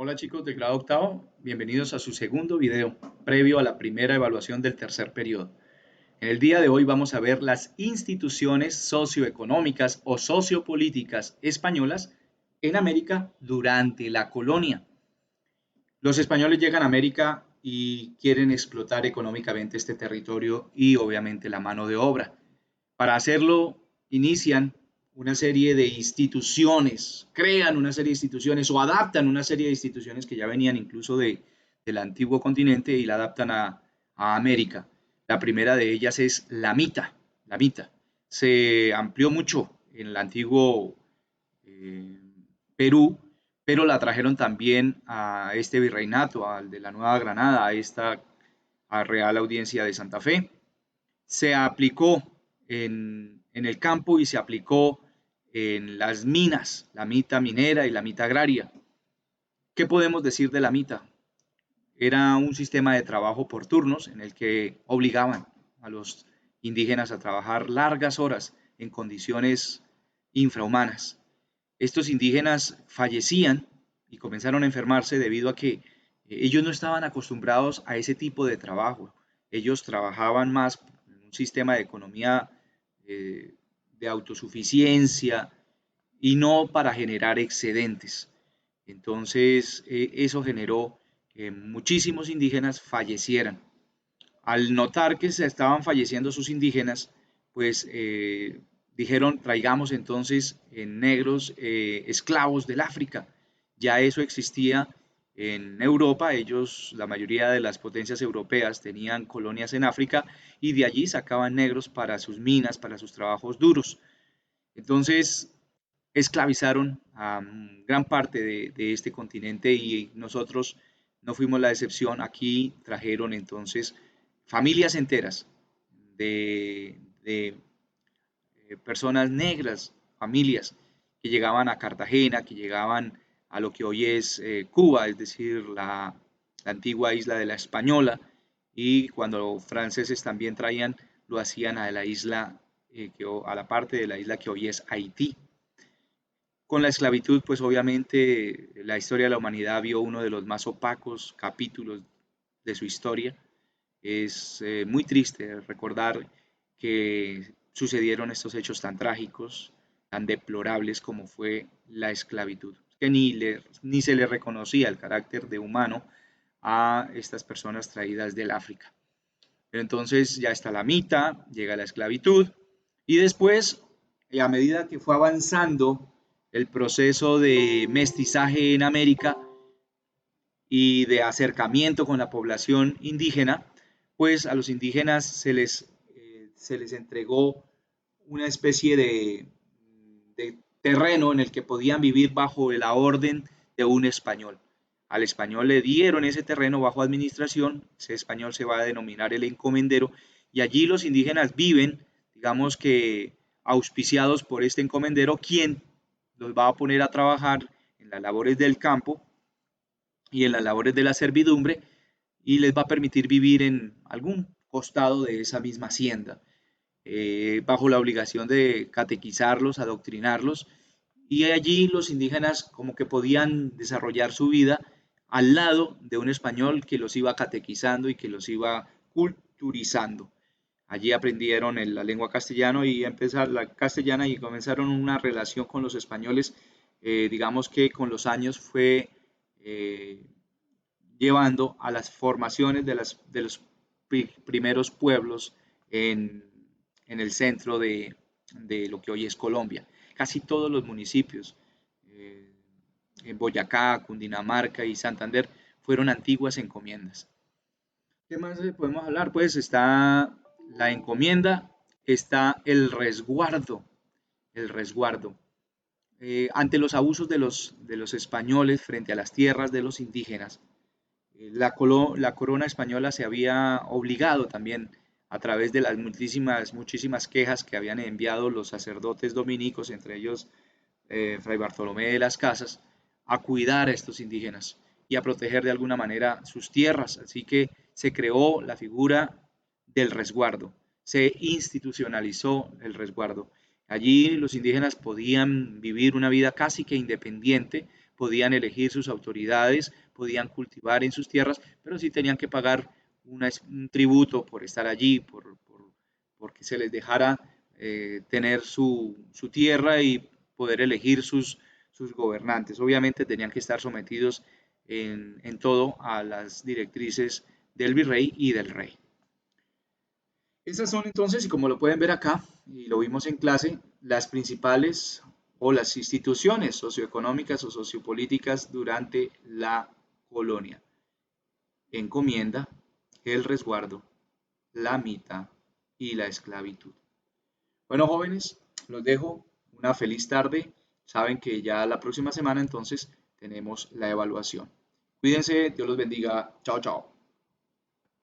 Hola chicos de grado octavo, bienvenidos a su segundo video, previo a la primera evaluación del tercer periodo. En el día de hoy vamos a ver las instituciones socioeconómicas o sociopolíticas españolas en América durante la colonia. Los españoles llegan a América y quieren explotar económicamente este territorio y obviamente la mano de obra. Para hacerlo, inician una serie de instituciones, crean una serie de instituciones o adaptan una serie de instituciones que ya venían incluso del antiguo continente y la adaptan a América. La primera de ellas es la MITA. La MITA se amplió mucho en el antiguo eh, Perú, pero la trajeron también a este virreinato, al de la Nueva Granada, a Real Audiencia de Santa Fe. Se aplicó en el campo y se aplicó en las minas, la mita minera y la mita agraria. ¿Qué podemos decir de la mita? Era un sistema de trabajo por turnos en el que obligaban a los indígenas a trabajar largas horas en condiciones infrahumanas. Estos indígenas fallecían y comenzaron a enfermarse debido a que ellos no estaban acostumbrados a ese tipo de trabajo. Ellos trabajaban más en un sistema de economía eh, de autosuficiencia y no para generar excedentes. Entonces, eso generó que muchísimos indígenas fallecieran. Al notar que se estaban falleciendo sus indígenas, pues dijeron, traigamos entonces negros esclavos del África. Ya eso existía en Europa, ellos, la mayoría de las potencias europeas tenían colonias en África y de allí sacaban negros para sus minas, para sus trabajos duros. Entonces, esclavizaron a gran parte de este continente y nosotros no fuimos la excepción. Aquí trajeron entonces familias enteras de personas negras, familias que llegaban a Cartagena, que llegaban a lo que hoy es Cuba, es decir, la antigua isla de la Española, y cuando los franceses también traían, lo hacían a la isla, a la parte de la isla que hoy es Haití. Con la esclavitud, pues obviamente la historia de la humanidad vio uno de los más opacos capítulos de su historia. Es muy triste recordar que sucedieron estos hechos tan trágicos, tan deplorables como fue la esclavitud, que ni se le reconocía el carácter de humano a estas personas traídas del África. Pero entonces ya está la mita, llega la esclavitud y después, a medida que fue avanzando el proceso de mestizaje en América y de acercamiento con la población indígena, pues a los indígenas se les entregó una especie de terreno en el que podían vivir bajo la orden de un español. Al español le dieron ese terreno bajo administración, ese español se va a denominar el encomendero, y allí los indígenas viven, digamos que auspiciados por este encomendero, quien los va a poner a trabajar en las labores del campo y en las labores de la servidumbre y les va a permitir vivir en algún costado de esa misma hacienda, bajo la obligación de catequizarlos, adoctrinarlos, y allí los indígenas como que podían desarrollar su vida al lado de un español que los iba catequizando y que los iba culturizando. Allí aprendieron la lengua castellano y empezar la castellana y comenzaron una relación con los españoles, digamos que con los años fue eh, llevando a las formaciones de los primeros pueblos en, en el centro de, lo que hoy es Colombia. Casi todos los municipios eh, en Boyacá, Cundinamarca y Santander fueron antiguas encomiendas. ¿Qué más podemos hablar? Pues está la encomienda, está el resguardo. El resguardo. Ante los abusos de los españoles frente a las tierras de los indígenas, la corona española se había obligado también a través de las muchísimas quejas que habían enviado los sacerdotes dominicos, entre ellos Fray Bartolomé de las Casas, a cuidar a estos indígenas y a proteger de alguna manera sus tierras. Así que se creó la figura del resguardo, se institucionalizó el resguardo. Allí los indígenas podían vivir una vida casi que independiente podían elegir sus autoridades, podían cultivar en sus tierras, pero sí tenían que pagar un tributo por estar allí, porque se les dejara tener su tierra y poder elegir sus gobernantes. Obviamente tenían que estar sometidos en todo a las directrices del virrey y del rey. Estas son entonces, y como lo pueden ver acá, y lo vimos en clase, las principales o las instituciones socioeconómicas o sociopolíticas durante la colonia. Encomienda, el resguardo, la mita y la esclavitud. Bueno, jóvenes, los dejo. Una feliz tarde. Saben que ya la próxima semana entonces tenemos la evaluación. Cuídense, Dios los bendiga. Chao, chao.